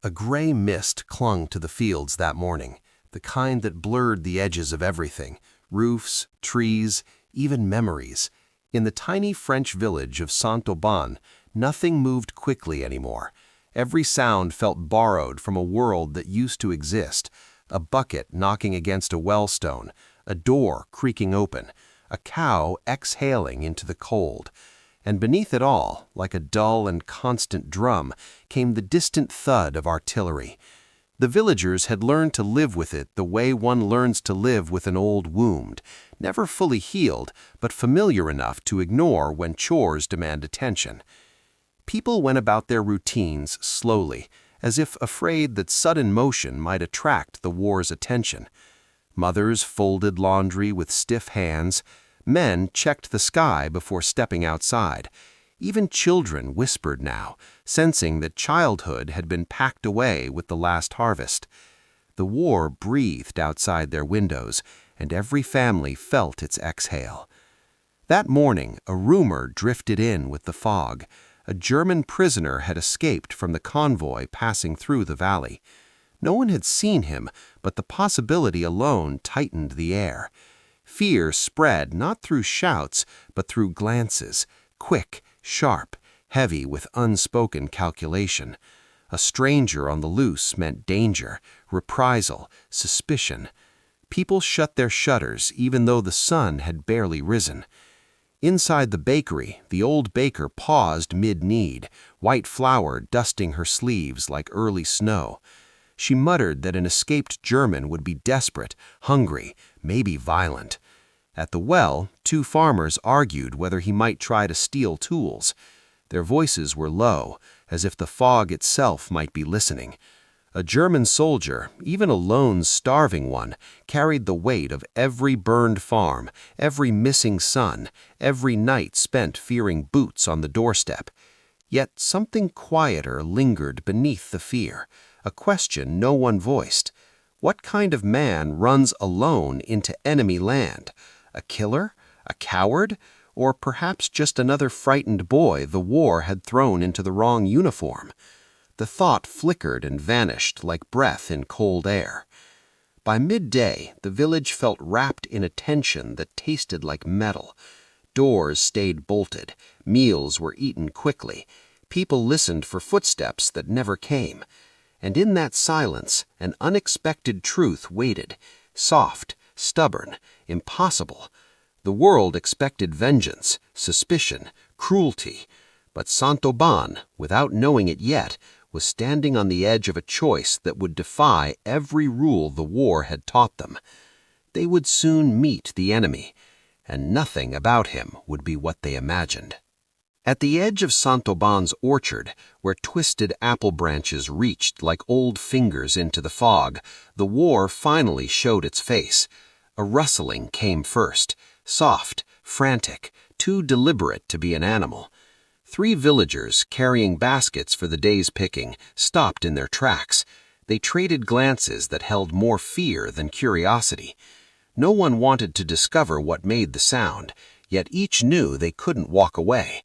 A gray mist clung to the fields that morning, the kind that blurred the edges of everything, roofs, trees, even memories. In the tiny French village of Saint-Aubin, nothing moved quickly anymore. Every sound felt borrowed from a world that used to exist. A bucket knocking against a well-stone, a door creaking open, a cow exhaling into the cold. And beneath it all, like a dull and constant drum, came the distant thud of artillery. The villagers had learned to live with it the way one learns to live with an old wound, never fully healed, but familiar enough to ignore when chores demand attention. People went about their routines slowly, as if afraid that sudden motion might attract the war's attention. Mothers folded laundry with stiff hands. Men checked the sky before stepping outside. Even children whispered now, sensing that childhood had been packed away with the last harvest. The war breathed outside their windows, and every family felt its exhale. That morning, a rumor drifted in with the fog. A German prisoner had escaped from the convoy passing through the valley. No one had seen him, but the possibility alone tightened the air. Fear spread not through shouts, but through glances, quick, sharp, heavy with unspoken calculation. A stranger on the loose meant danger, reprisal, suspicion. People shut their shutters even though the sun had barely risen. Inside the bakery, the old baker paused mid-knead, white flour dusting her sleeves like early snow. She muttered that an escaped German would be desperate, hungry, maybe violent. At the well, two farmers argued whether he might try to steal tools. Their voices were low, as if the fog itself might be listening. A German soldier, even a lone starving one, carried the weight of every burned farm, every missing son, every night spent fearing boots on the doorstep. Yet something quieter lingered beneath the fear, a question no one voiced. What kind of man runs alone into enemy land? A killer? A coward? Or perhaps just another frightened boy the war had thrown into the wrong uniform? The thought flickered and vanished like breath in cold air. By midday, the village felt wrapped in a tension that tasted like metal. Doors stayed bolted, meals were eaten quickly, people listened for footsteps that never came. And in that silence, an unexpected truth waited, soft, stubborn, impossible. The world expected vengeance, suspicion, cruelty, but Saint-Aubin, without knowing it yet, was standing on the edge of a choice that would defy every rule the war had taught them. They would soon meet the enemy, and nothing about him would be what they imagined. At the edge of Saint-Aubin's orchard, where twisted apple branches reached like old fingers into the fog, the war finally showed its face. A rustling came first, soft, frantic, too deliberate to be an animal. 3 villagers, carrying baskets for the day's picking, stopped in their tracks. They traded glances that held more fear than curiosity. No one wanted to discover what made the sound, yet each knew they couldn't walk away.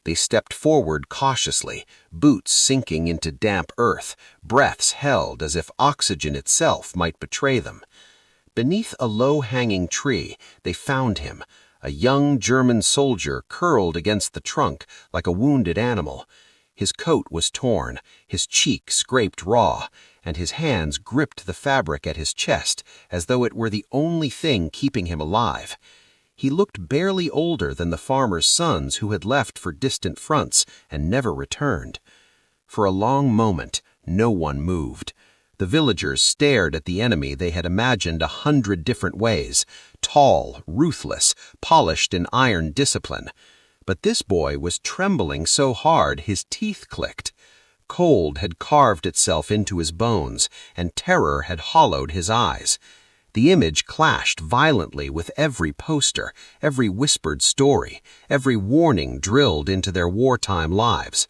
They stepped forward cautiously, boots sinking into damp earth, breaths held as if oxygen itself might betray them. Beneath a low-hanging tree, they found him, a young German soldier curled against the trunk like a wounded animal. His coat was torn, his cheek scraped raw, and his hands gripped the fabric at his chest as though it were the only thing keeping him alive. He looked barely older than the farmers' sons who had left for distant fronts and never returned. For a long moment, no one moved. The villagers stared at the enemy they had imagined 100 different ways, tall, ruthless, polished in iron discipline. But this boy was trembling so hard his teeth clicked. Cold had carved itself into his bones, and terror had hollowed his eyes. The image clashed violently with every poster, every whispered story, every warning drilled into their wartime lives.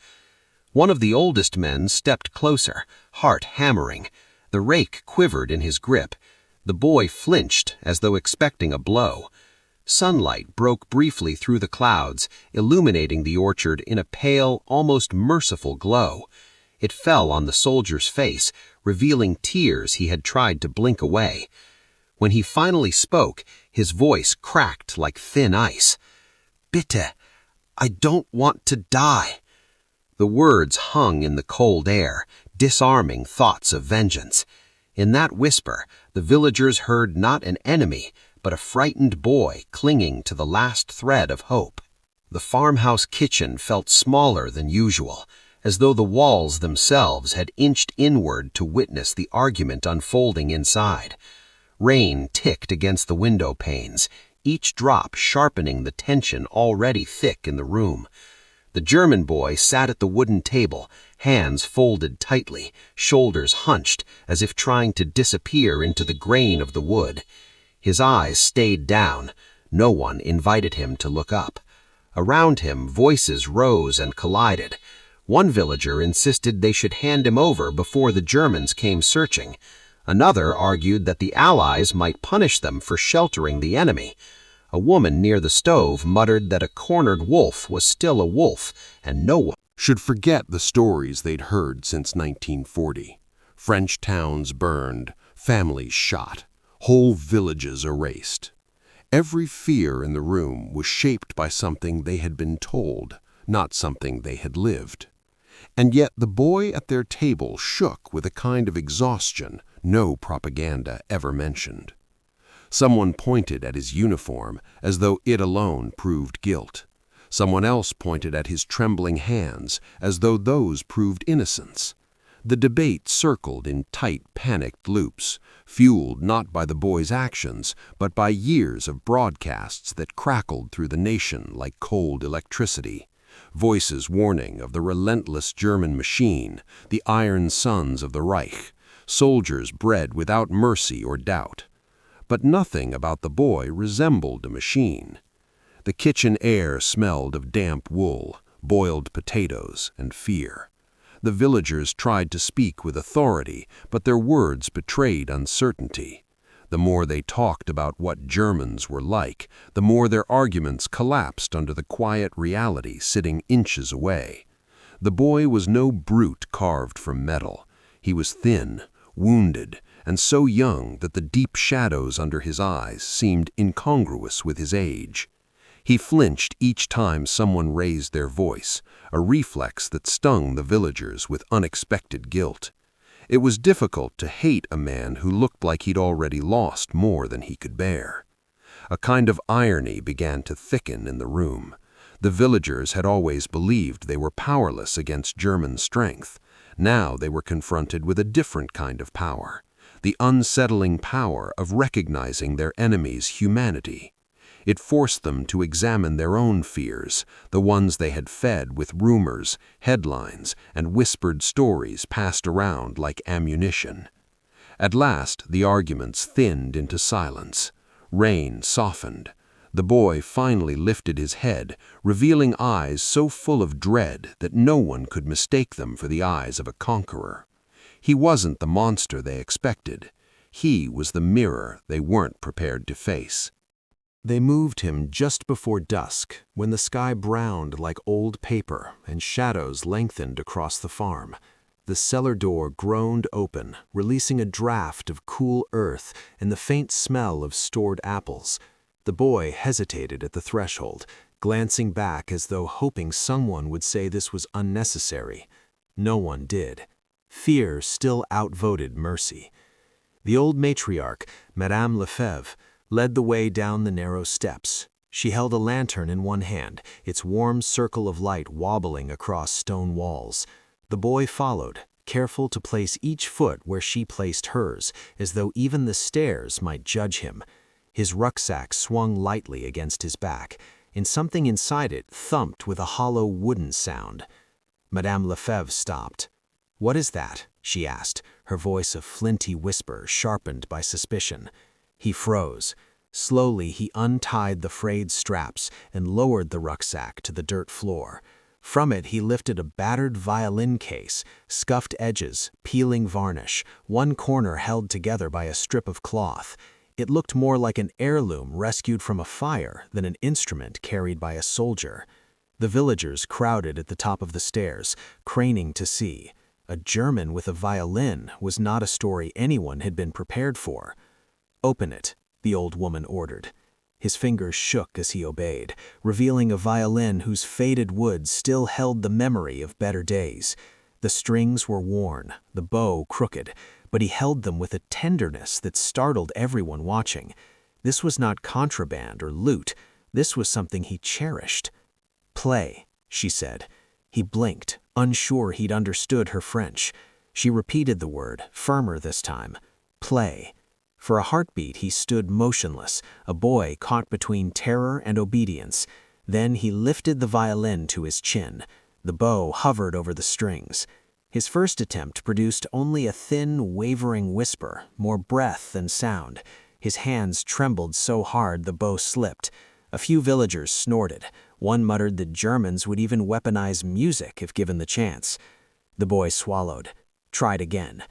One of the oldest men stepped closer, heart hammering. The rake quivered in his grip. The boy flinched as though expecting a blow. Sunlight broke briefly through the clouds, illuminating the orchard in a pale, almost merciful glow. It fell on the soldier's face, revealing tears he had tried to blink away. When he finally spoke, his voice cracked like thin ice. "Bitte, I don't want to die." The words hung in the cold air, disarming thoughts of vengeance. In that whisper, the villagers heard not an enemy, but a frightened boy clinging to the last thread of hope. The farmhouse kitchen felt smaller than usual, as though the walls themselves had inched inward to witness the argument unfolding inside. Rain ticked against the window panes, each drop sharpening the tension already thick in the room. The German boy sat at the wooden table, hands folded tightly, shoulders hunched, as if trying to disappear into the grain of the wood. His eyes stayed down. No one invited him to look up. Around him, voices rose and collided. One villager insisted they should hand him over before the Germans came searching. Another argued that the Allies might punish them for sheltering the enemy. A woman near the stove muttered that a cornered wolf was still a wolf, and no one should forget the stories they'd heard since 1940. French towns burned, families shot, whole villages erased. Every fear in the room was shaped by something they had been told, not something they had lived. And yet the boy at their table shook with a kind of exhaustion no propaganda ever mentioned. Someone pointed at his uniform as though it alone proved guilt. Someone else pointed at his trembling hands as though those proved innocence. The debate circled in tight, panicked loops, fueled not by the boy's actions, but by years of broadcasts that crackled through the nation like cold electricity. Voices warning of the relentless German machine, the iron sons of the Reich, soldiers bred without mercy or doubt. But nothing about the boy resembled a machine. The kitchen air smelled of damp wool, boiled potatoes, and fear. The villagers tried to speak with authority, but their words betrayed uncertainty. The more they talked about what Germans were like, the more their arguments collapsed under the quiet reality sitting inches away. The boy was no brute carved from metal. He was thin, wounded, and so young that the deep shadows under his eyes seemed incongruous with his age. He flinched each time someone raised their voice, a reflex that stung the villagers with unexpected guilt. It was difficult to hate a man who looked like he'd already lost more than he could bear. A kind of irony began to thicken in the room. The villagers had always believed they were powerless against German strength. Now they were confronted with a different kind of power, the unsettling power of recognizing their enemy's humanity. It forced them to examine their own fears, the ones they had fed with rumors, headlines, and whispered stories passed around like ammunition. At last, the arguments thinned into silence. Rain softened. The boy finally lifted his head, revealing eyes so full of dread that no one could mistake them for the eyes of a conqueror. He wasn't the monster they expected. He was the mirror they weren't prepared to face. They moved him just before dusk, when the sky browned like old paper and shadows lengthened across the farm. The cellar door groaned open, releasing a draft of cool earth and the faint smell of stored apples. The boy hesitated at the threshold, glancing back as though hoping someone would say this was unnecessary. No one did. Fear still outvoted mercy. The old matriarch, Madame Lefebvre, led the way down the narrow steps. She held a lantern in one hand, its warm circle of light wobbling across stone walls. The boy followed, careful to place each foot where she placed hers, as though even the stairs might judge him. His rucksack swung lightly against his back, and something inside it thumped with a hollow wooden sound. Madame Lefebvre stopped. "What is that?" she asked, her voice a flinty whisper sharpened by suspicion. He froze. Slowly he untied the frayed straps and lowered the rucksack to the dirt floor. From it he lifted a battered violin case, scuffed edges, peeling varnish, one corner held together by a strip of cloth. It looked more like an heirloom rescued from a fire than an instrument carried by a soldier. The villagers crowded at the top of the stairs, craning to see. A German with a violin was not a story anyone had been prepared for. "Open it," the old woman ordered. His fingers shook as he obeyed, revealing a violin whose faded wood still held the memory of better days. The strings were worn, the bow crooked, but he held them with a tenderness that startled everyone watching. This was not contraband or loot. This was something he cherished. "Play," she said. He blinked, unsure he'd understood her French. She repeated the word, firmer this time. "Play." For a heartbeat he stood motionless, a boy caught between terror and obedience. Then he lifted the violin to his chin. The bow hovered over the strings. His first attempt produced only a thin, wavering whisper, more breath than sound. His hands trembled so hard the bow slipped. A few villagers snorted. One muttered that Germans would even weaponize music if given the chance. The boy swallowed, tried again.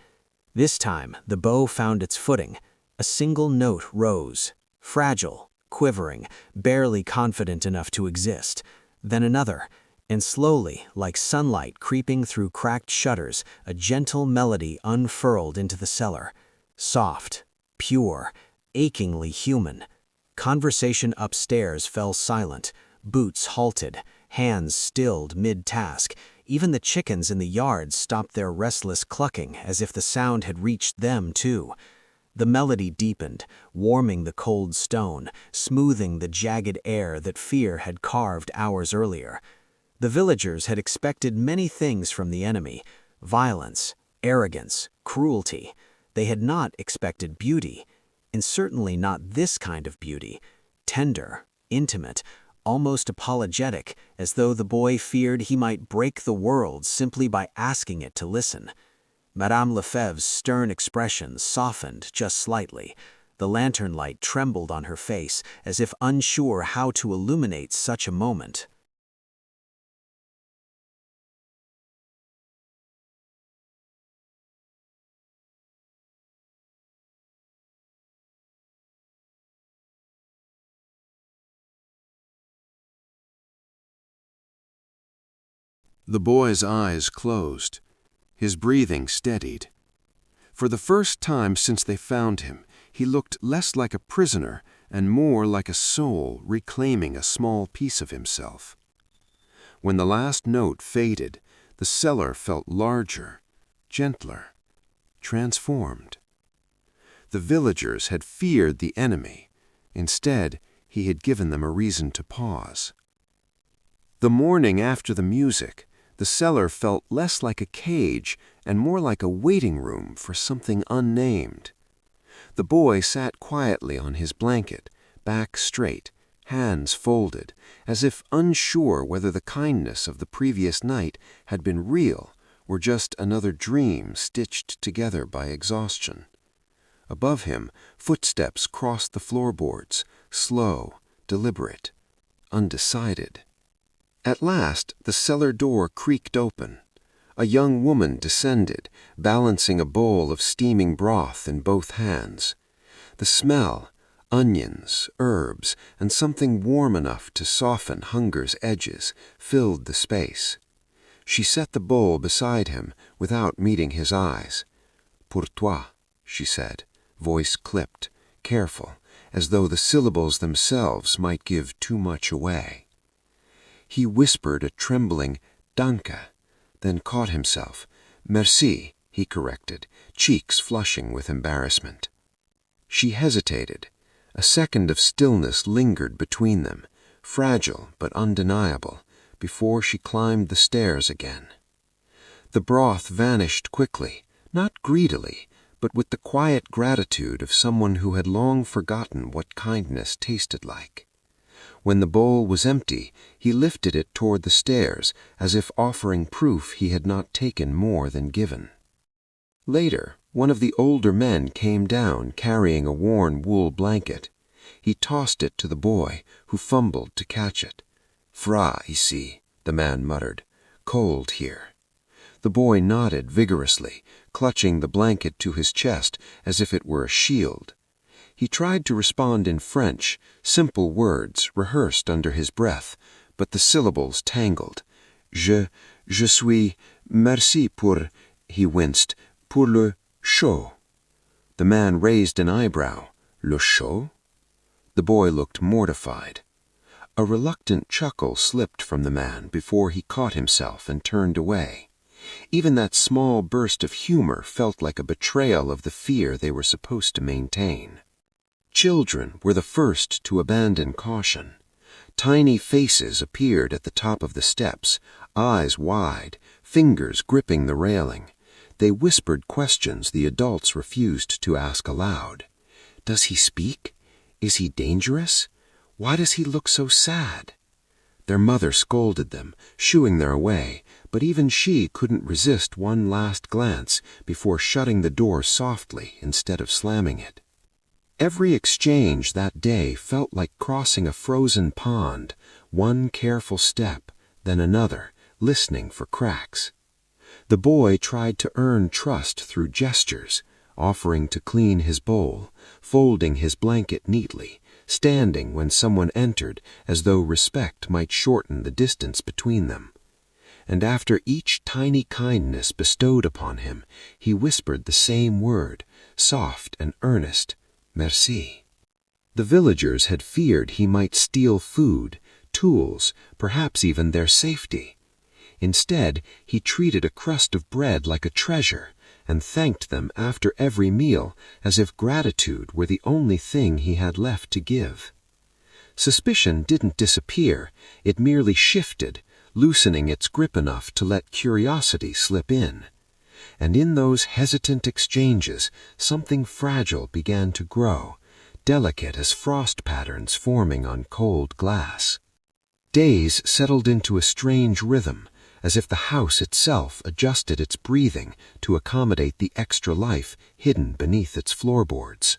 This time, the bow found its footing. A single note rose, fragile, quivering, barely confident enough to exist. Then another, and slowly, like sunlight creeping through cracked shutters, a gentle melody unfurled into the cellar. Soft, pure, achingly human. Conversation upstairs fell silent. Boots halted, hands stilled mid-task. Even the chickens in the yard stopped their restless clucking as if the sound had reached them too. The melody deepened, warming the cold stone, smoothing the jagged air that fear had carved hours earlier. The villagers had expected many things from the enemy: violence, arrogance, cruelty. They had not expected beauty, and certainly not this kind of beauty, tender, intimate, almost apologetic, as though the boy feared he might break the world simply by asking it to listen. Madame Lefebvre's stern expression softened just slightly. The lantern light trembled on her face, as if unsure how to illuminate such a moment. The boy's eyes closed. His breathing steadied. For the first time since they found him, he looked less like a prisoner and more like a soul reclaiming a small piece of himself. When the last note faded, the cellar felt larger, gentler, transformed. The villagers had feared the enemy. Instead, he had given them a reason to pause. The morning after the music, the cellar felt less like a cage and more like a waiting room for something unnamed. The boy sat quietly on his blanket, back straight, hands folded, as if unsure whether the kindness of the previous night had been real or just another dream stitched together by exhaustion. Above him, footsteps crossed the floorboards, slow, deliberate, undecided. At last, the cellar door creaked open. A young woman descended, balancing a bowl of steaming broth in both hands. The smell, onions, herbs, and something warm enough to soften hunger's edges, filled the space. She set the bowl beside him without meeting his eyes. "Pour toi," she said, voice clipped, careful, as though the syllables themselves might give too much away. He whispered a trembling "Danke," then caught himself. "Merci," he corrected, cheeks flushing with embarrassment. She hesitated. A second of stillness lingered between them, fragile but undeniable, before she climbed the stairs again. The broth vanished quickly, not greedily, but with the quiet gratitude of someone who had long forgotten what kindness tasted like. When the bowl was empty, he lifted it toward the stairs, as if offering proof he had not taken more than given. Later, one of the older men came down carrying a worn wool blanket. He tossed it to the boy, who fumbled to catch it. "Froid ici," the man muttered. "Cold here." The boy nodded vigorously, clutching the blanket to his chest as if it were a shield. He tried to respond in French, simple words rehearsed under his breath, but the syllables tangled. Je suis, merci pour, He winced. Pour le chaud. The man raised an eyebrow. Le chaud? The boy looked mortified. A reluctant chuckle slipped from the man before he caught himself and turned away. Even that small burst of humor felt like a betrayal of the fear they were supposed to maintain. Children were the first to abandon caution. Tiny faces appeared at the top of the steps, eyes wide, fingers gripping the railing. They whispered questions the adults refused to ask aloud. Does he speak? Is he dangerous? Why does he look so sad? Their mother scolded them, shooing their away, but even she couldn't resist one last glance before shutting the door softly instead of slamming it. Every exchange that day felt like crossing a frozen pond, one careful step, then another, listening for cracks. The boy tried to earn trust through gestures, offering to clean his bowl, folding his blanket neatly, standing when someone entered as though respect might shorten the distance between them. And after each tiny kindness bestowed upon him, he whispered the same word, soft and earnest, merci. The villagers had feared he might steal food, tools, perhaps even their safety. Instead, he treated a crust of bread like a treasure and thanked them after every meal as if gratitude were the only thing he had left to give. Suspicion didn't disappear, it merely shifted, loosening its grip enough to let curiosity slip in. And in those hesitant exchanges, something fragile began to grow, delicate as frost patterns forming on cold glass. Days settled into a strange rhythm, as if the house itself adjusted its breathing to accommodate the extra life hidden beneath its floorboards.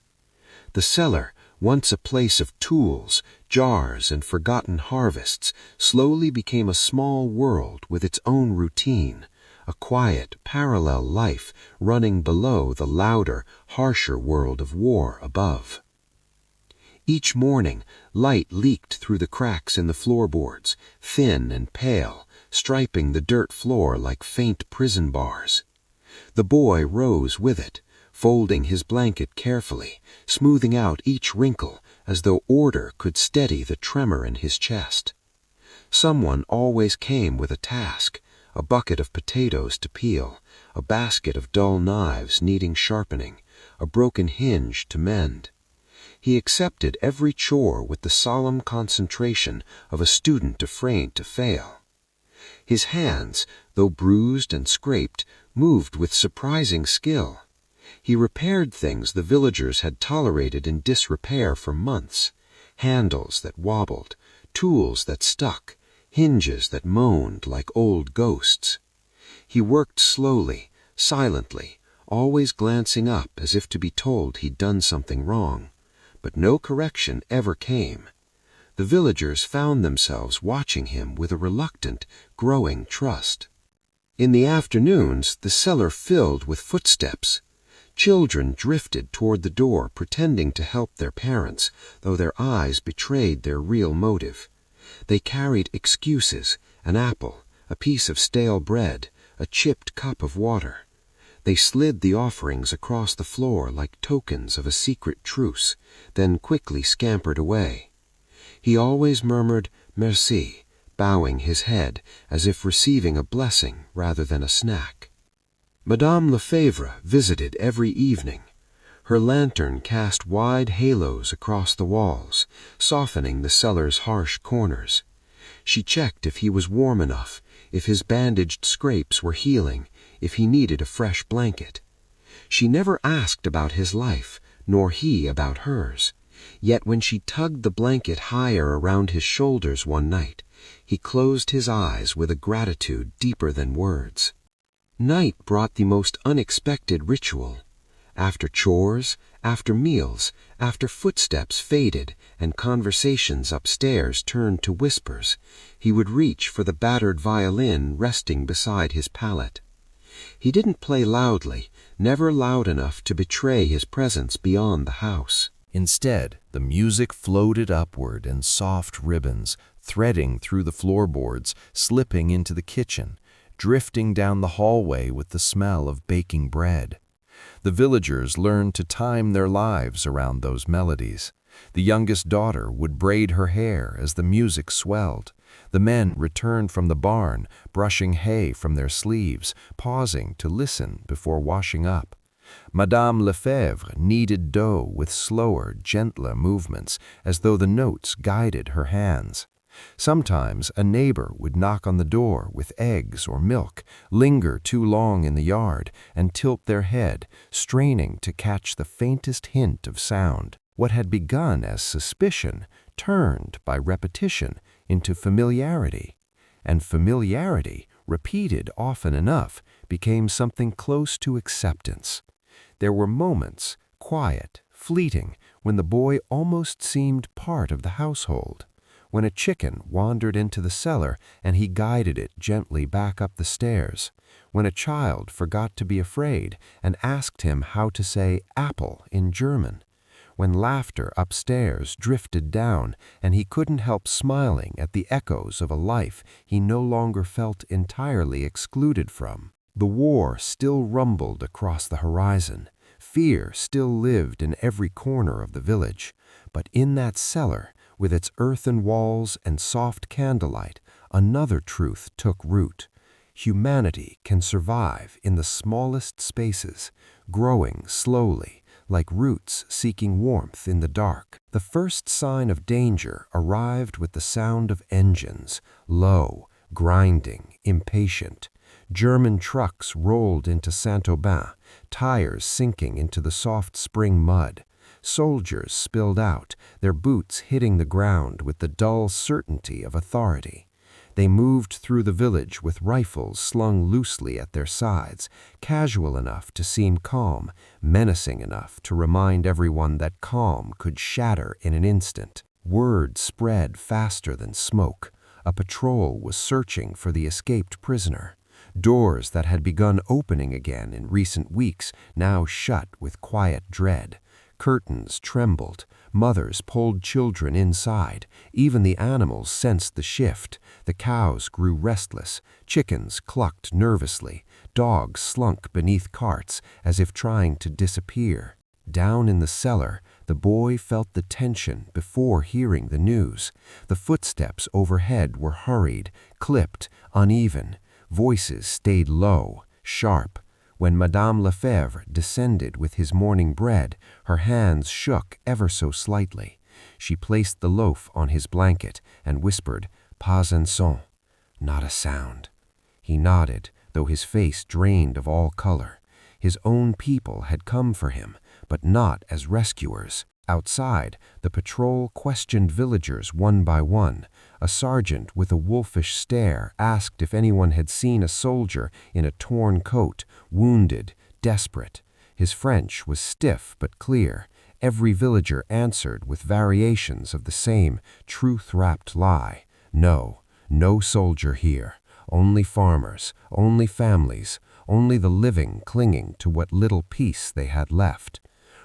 The cellar, once a place of tools, jars, and forgotten harvests, slowly became a small world with its own routine, a quiet, parallel life running below the louder, harsher world of war above. Each morning, light leaked through the cracks in the floorboards, thin and pale, striping the dirt floor like faint prison bars. The boy rose with it, folding his blanket carefully, smoothing out each wrinkle as though order could steady the tremor in his chest. Someone always came with a task, a bucket of potatoes to peel, a basket of dull knives needing sharpening, a broken hinge to mend. He accepted every chore with the solemn concentration of a student afraid to fail. His hands, though bruised and scraped, moved with surprising skill. He repaired things the villagers had tolerated in disrepair for months, handles that wobbled, tools that stuck, hinges that moaned like old ghosts. He worked slowly, silently, always glancing up as if to be told he'd done something wrong, but no correction ever came. The villagers found themselves watching him with a reluctant, growing trust. In the afternoons, the cellar filled with footsteps. Children drifted toward the door, pretending to help their parents, though their eyes betrayed their real motive. They carried excuses, an apple, a piece of stale bread, a chipped cup of water. They slid the offerings across the floor like tokens of a secret truce, then quickly scampered away. He always murmured merci, bowing his head as if receiving a blessing rather than a snack. Madame Lefebvre visited every evening. Her lantern cast wide halos across the walls, softening the cellar's harsh corners. She checked if he was warm enough, if his bandaged scrapes were healing, if he needed a fresh blanket. She never asked about his life, nor he about hers. Yet when she tugged the blanket higher around his shoulders one night, he closed his eyes with a gratitude deeper than words. Night brought the most unexpected ritual. After chores, after meals, after footsteps faded and conversations upstairs turned to whispers, he would reach for the battered violin resting beside his pallet. He didn't play loudly, never loud enough to betray his presence beyond the house. Instead, the music floated upward in soft ribbons, threading through the floorboards, slipping into the kitchen, drifting down the hallway with the smell of baking bread. The villagers learned to time their lives around those melodies. The youngest daughter would braid her hair as the music swelled. The men returned from the barn, brushing hay from their sleeves, pausing to listen before washing up. Madame Lefebvre kneaded dough with slower, gentler movements, as though the notes guided her hands. Sometimes a neighbor would knock on the door with eggs or milk, linger too long in the yard, and tilt their head, straining to catch the faintest hint of sound. What had begun as suspicion turned, by repetition, into familiarity. And familiarity, repeated often enough, became something close to acceptance. There were moments, quiet, fleeting, when the boy almost seemed part of the household. When a chicken wandered into the cellar and he guided it gently back up the stairs. When a child forgot to be afraid and asked him how to say apple in German. When laughter upstairs drifted down and he couldn't help smiling at the echoes of a life he no longer felt entirely excluded from. The war still rumbled across the horizon. Fear still lived in every corner of the village. But in that cellar, with its earthen walls and soft candlelight, another truth took root. Humanity can survive in the smallest spaces, growing slowly, like roots seeking warmth in the dark. The first sign of danger arrived with the sound of engines, low, grinding, impatient. German trucks rolled into Saint-Aubin, tires sinking into the soft spring mud. Soldiers spilled out, their boots hitting the ground with the dull certainty of authority. They moved through the village with rifles slung loosely at their sides, casual enough to seem calm, menacing enough to remind everyone that calm could shatter in an instant. Word spread faster than smoke. A patrol was searching for the escaped prisoner. Doors that had begun opening again in recent weeks now shut with quiet dread. Curtains trembled, mothers pulled children inside, even the animals sensed the shift. The cows grew restless, chickens clucked nervously, dogs slunk beneath carts as if trying to disappear. Down in the cellar, the boy felt the tension before hearing the news. The footsteps overhead were hurried, clipped, uneven. Voices stayed low, sharp. When Madame Lefebvre descended with his morning bread, her hands shook ever so slightly. She placed the loaf on his blanket and whispered, "Pas un son." Not a sound. He nodded, though his face drained of all color. His own people had come for him, but not as rescuers. Outside, the patrol questioned villagers one by one. A sergeant with a wolfish stare asked if anyone had seen a soldier in a torn coat, wounded, desperate. His French was stiff but clear. Every villager answered with variations of the same truth-wrapped lie. No, no soldier here. Only farmers, only families, only the living clinging to what little peace they had left.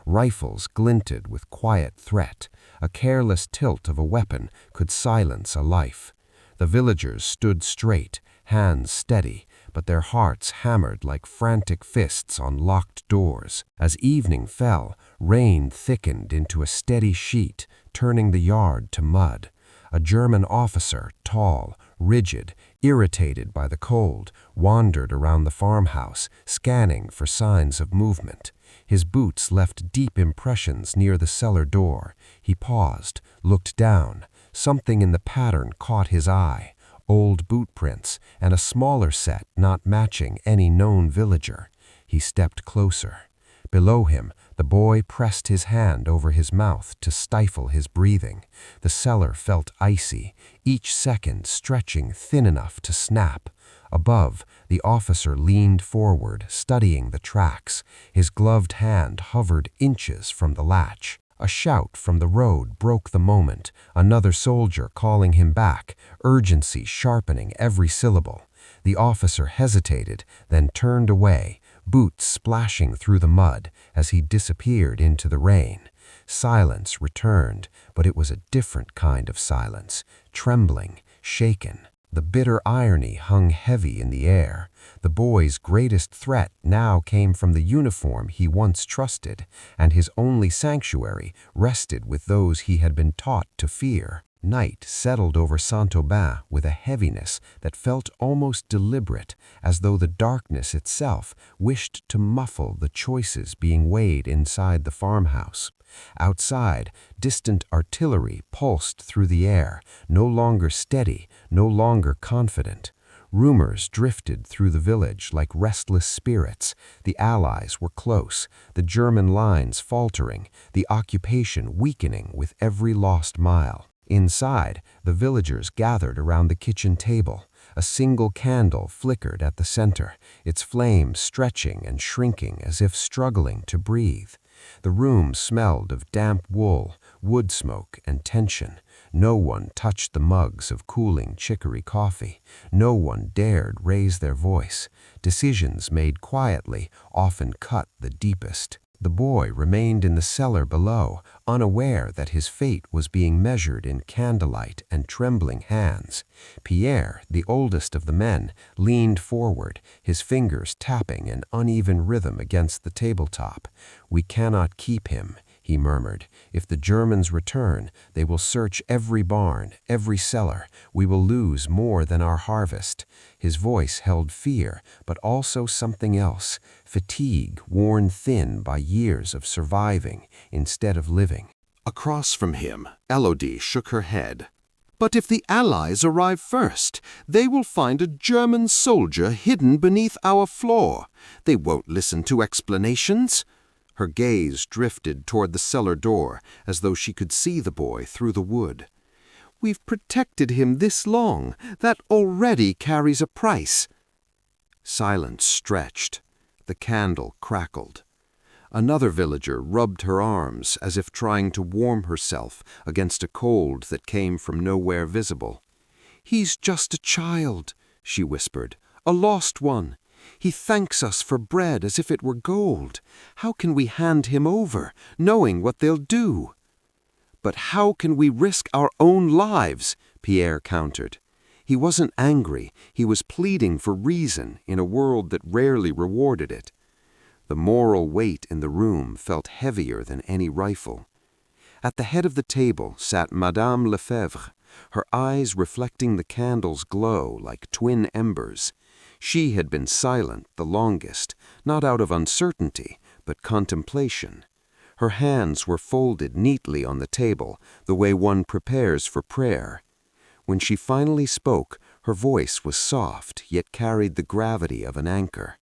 Rifles glinted with quiet threat. A careless tilt of a weapon could silence a life. The villagers stood straight, hands steady, but their hearts hammered like frantic fists on locked doors. As evening fell, rain thickened into a steady sheet, turning the yard to mud. A German officer, tall, rigid, irritated by the cold, wandered around the farmhouse, scanning for signs of movement. His boots left deep impressions near the cellar door. He paused, looked down. Something in the pattern caught his eye. Old boot prints and a smaller set not matching any known villager. He stepped closer. Below him, the boy pressed his hand over his mouth to stifle his breathing. The cellar felt icy, each second stretching thin enough to snap. Above, the officer leaned forward, studying the tracks. His gloved hand hovered inches from the latch. A shout from the road broke the moment, another soldier calling him back, urgency sharpening every syllable. The officer hesitated, then turned away, boots splashing through the mud as he disappeared into the rain. Silence returned, but it was a different kind of silence, trembling, shaken. The bitter irony hung heavy in the air. The boy's greatest threat now came from the uniform he once trusted, and his only sanctuary rested with those he had been taught to fear. Night settled over Saint-Aubin with a heaviness that felt almost deliberate, as though the darkness itself wished to muffle the choices being weighed inside the farmhouse. Outside, distant artillery pulsed through the air, no longer steady, no longer confident. Rumors drifted through the village like restless spirits. The Allies were close, the German lines faltering, the occupation weakening with every lost mile. Inside, the villagers gathered around the kitchen table. A single candle flickered at the center, its flame stretching and shrinking as if struggling to breathe. The room smelled of damp wool, wood smoke, and tension. No one touched the mugs of cooling chicory coffee. No one dared raise their voice. Decisions made quietly often cut the deepest. The boy remained in the cellar below, unaware that his fate was being measured in candlelight and trembling hands. Pierre, the oldest of the men, leaned forward, his fingers tapping an uneven rhythm against the tabletop. "We cannot keep him," he murmured. "If the Germans return, they will search every barn, every cellar. We will lose more than our harvest." His voice held fear, but also something else, fatigue worn thin by years of surviving instead of living. Across from him, Elodie shook her head. "But if the Allies arrive first, they will find a German soldier hidden beneath our floor. They won't listen to explanations." Her gaze drifted toward the cellar door, as though she could see the boy through the wood. "We've protected him this long. That already carries a price." Silence stretched. The candle crackled. Another villager rubbed her arms as if trying to warm herself against a cold that came from nowhere visible. "He's just a child," she whispered, "a lost one. He thanks us for bread as if it were gold. How can we hand him over, knowing what they'll do?" "But how can we risk our own lives?" Pierre countered. He wasn't angry, he was pleading for reason in a world that rarely rewarded it. The moral weight in the room felt heavier than any rifle. At the head of the table sat Madame Lefebvre, her eyes reflecting the candle's glow like twin embers. She had been silent the longest, not out of uncertainty, but contemplation. Her hands were folded neatly on the table, the way one prepares for prayer. When she finally spoke, her voice was soft, yet carried the gravity of an anchor.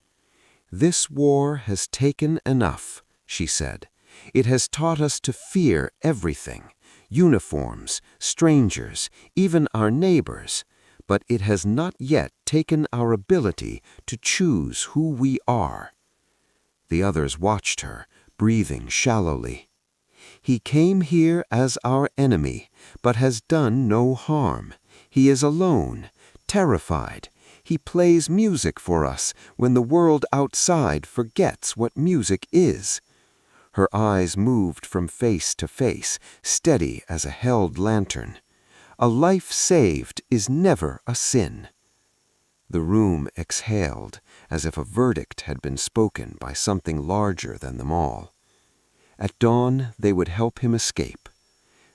"This war has taken enough," she said. "It has taught us to fear everything, uniforms, strangers, even our neighbors. But it has not yet taken our ability to choose who we are." The others watched her, breathing shallowly. "He came here as our enemy, but has done no harm. He is alone, terrified. He plays music for us when the world outside forgets what music is." Her eyes moved from face to face, steady as a held lantern. "A life saved is never a sin." The room exhaled, as if a verdict had been spoken by something larger than them all. At dawn, they would help him escape.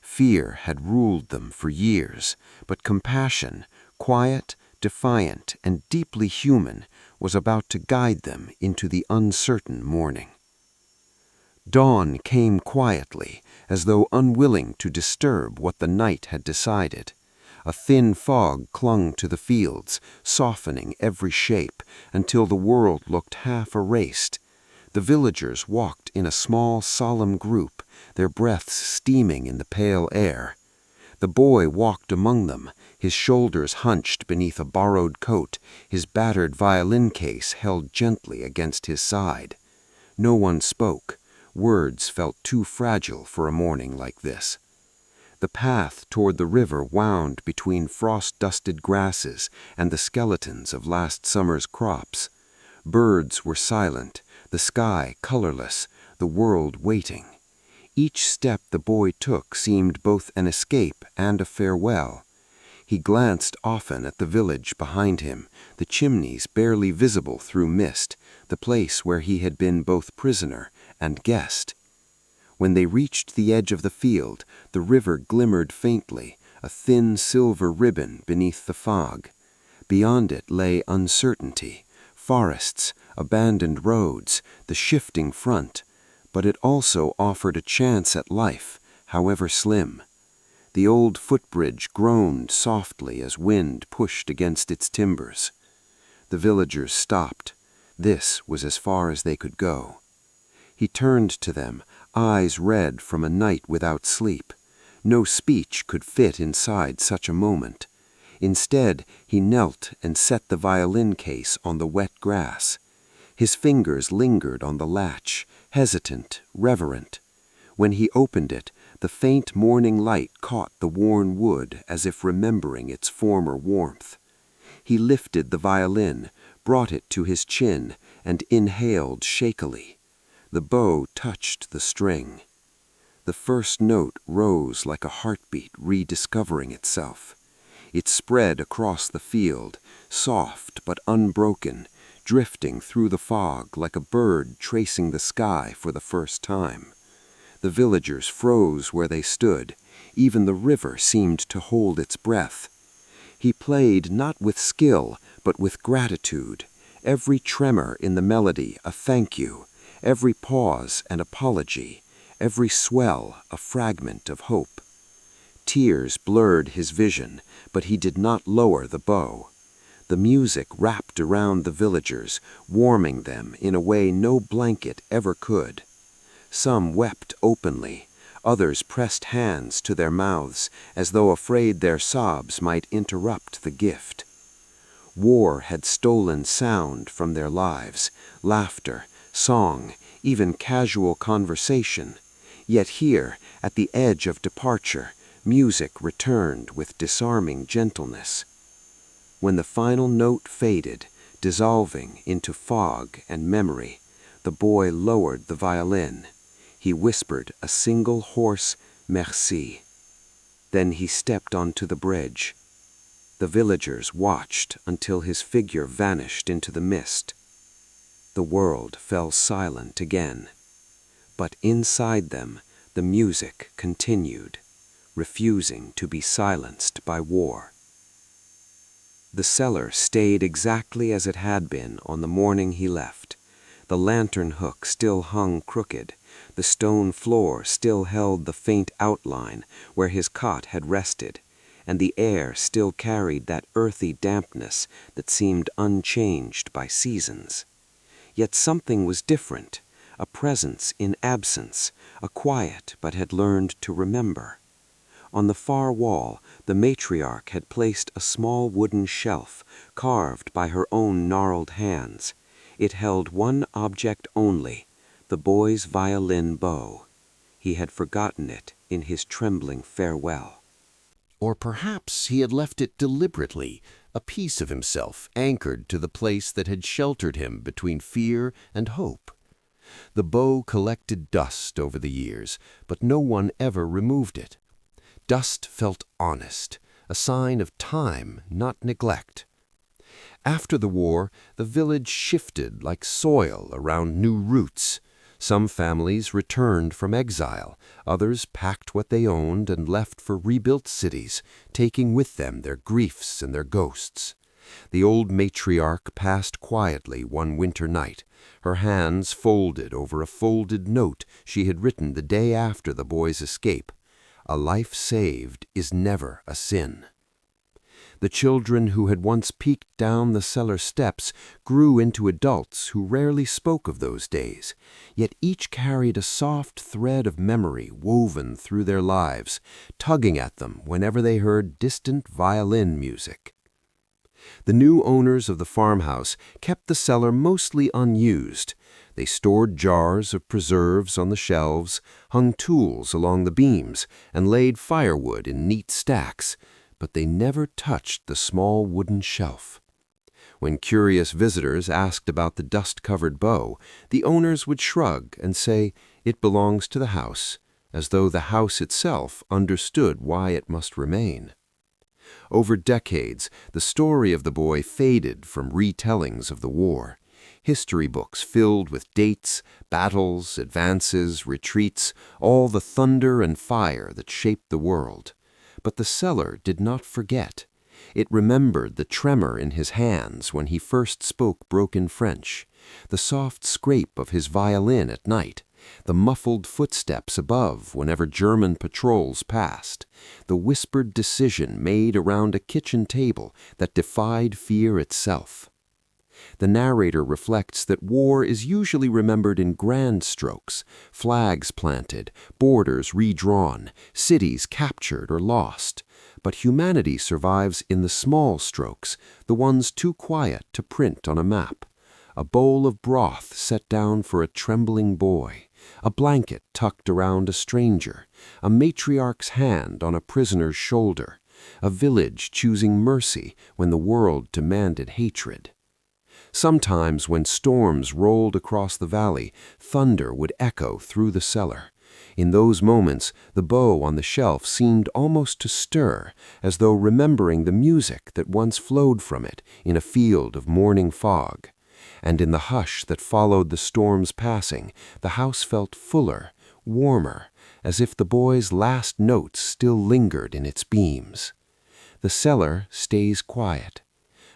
Fear had ruled them for years, but compassion, quiet, defiant, and deeply human, was about to guide them into the uncertain morning. Dawn came quietly, as though unwilling to disturb what the night had decided. A thin fog clung to the fields, softening every shape, until the world looked half erased. The villagers walked in a small, solemn group, their breaths steaming in the pale air. The boy walked among them, his shoulders hunched beneath a borrowed coat, his battered violin case held gently against his side. No one spoke. Words felt too fragile for a morning like this. The path toward the river wound between frost-dusted grasses and the skeletons of last summer's crops. Birds were silent, the sky colorless, the world waiting. Each step the boy took seemed both an escape and a farewell. He glanced often at the village behind him, the chimneys barely visible through mist, the place where he had been both prisoner and guest. When they reached the edge of the field, the river glimmered faintly, a thin silver ribbon beneath the fog. Beyond it lay uncertainty, forests, abandoned roads, the shifting front, but it also offered a chance at life, however slim. The old footbridge groaned softly as wind pushed against its timbers. The villagers stopped. This was as far as they could go. He turned to them, eyes red from a night without sleep. No speech could fit inside such a moment. Instead, he knelt and set the violin case on the wet grass. His fingers lingered on the latch, hesitant, reverent. When he opened it, the faint morning light caught the worn wood as if remembering its former warmth. He lifted the violin, brought it to his chin, and inhaled shakily. The bow touched the string. The first note rose like a heartbeat rediscovering itself. It spread across the field, soft but unbroken, drifting through the fog like a bird tracing the sky for the first time. The villagers froze where they stood. Even the river seemed to hold its breath. He played not with skill, but with gratitude. Every tremor in the melody a thank you, every pause an apology, every swell a fragment of hope. Tears blurred his vision, but he did not lower the bow. The music wrapped around the villagers, warming them in a way no blanket ever could. Some wept openly, others pressed hands to their mouths as though afraid their sobs might interrupt the gift. War had stolen sound from their lives, laughter, song, even casual conversation. Yet here, at the edge of departure, music returned with disarming gentleness. When the final note faded, dissolving into fog and memory, the boy lowered the violin. He whispered a single hoarse merci. Then he stepped onto the bridge. The villagers watched until his figure vanished into the mist. The world fell silent again. But inside them, the music continued, refusing to be silenced by war. The cellar stayed exactly as it had been on the morning he left. The lantern hook still hung crooked. The stone floor still held the faint outline where his cot had rested, and the air still carried that earthy dampness that seemed unchanged by seasons. Yet something was different, a presence in absence, a quiet but had learned to remember. On the far wall, the matriarch had placed a small wooden shelf, carved by her own gnarled hands. It held one object only, the boy's violin bow. He had forgotten it in his trembling farewell. Or perhaps he had left it deliberately, a piece of himself anchored to the place that had sheltered him between fear and hope. The bow collected dust over the years, but no one ever removed it. Dust felt honest, a sign of time, not neglect. After the war, the village shifted like soil around new roots. Some families returned from exile, others packed what they owned and left for rebuilt cities, taking with them their griefs and their ghosts. The old matriarch passed quietly one winter night, her hands folded over a folded note she had written the day after the boy's escape. A life saved is never a sin. The children who had once peeked down the cellar steps grew into adults who rarely spoke of those days, yet each carried a soft thread of memory woven through their lives, tugging at them whenever they heard distant violin music. The new owners of the farmhouse kept the cellar mostly unused. They stored jars of preserves on the shelves, hung tools along the beams, and laid firewood in neat stacks, but they never touched the small wooden shelf. When curious visitors asked about the dust-covered bow, the owners would shrug and say, "It belongs to the house," as though the house itself understood why it must remain. Over decades, the story of the boy faded from retellings of the war. History books filled with dates, battles, advances, retreats, all the thunder and fire that shaped the world. But the cellar did not forget. It remembered the tremor in his hands when he first spoke broken French, the soft scrape of his violin at night, the muffled footsteps above whenever German patrols passed, the whispered decision made around a kitchen table that defied fear itself. The narrator reflects that war is usually remembered in grand strokes, flags planted, borders redrawn, cities captured or lost. But humanity survives in the small strokes, the ones too quiet to print on a map. A bowl of broth set down for a trembling boy, a blanket tucked around a stranger, a matriarch's hand on a prisoner's shoulder, a village choosing mercy when the world demanded hatred. Sometimes when storms rolled across the valley, thunder would echo through the cellar. In those moments, the bow on the shelf seemed almost to stir, as though remembering the music that once flowed from it in a field of morning fog. And in the hush that followed the storm's passing, the house felt fuller, warmer, as if the boy's last notes still lingered in its beams. The cellar stays quiet.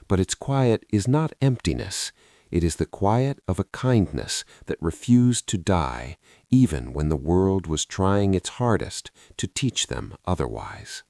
But its quiet is not emptiness. It is the quiet of a kindness that refused to die, even when the world was trying its hardest to teach them otherwise.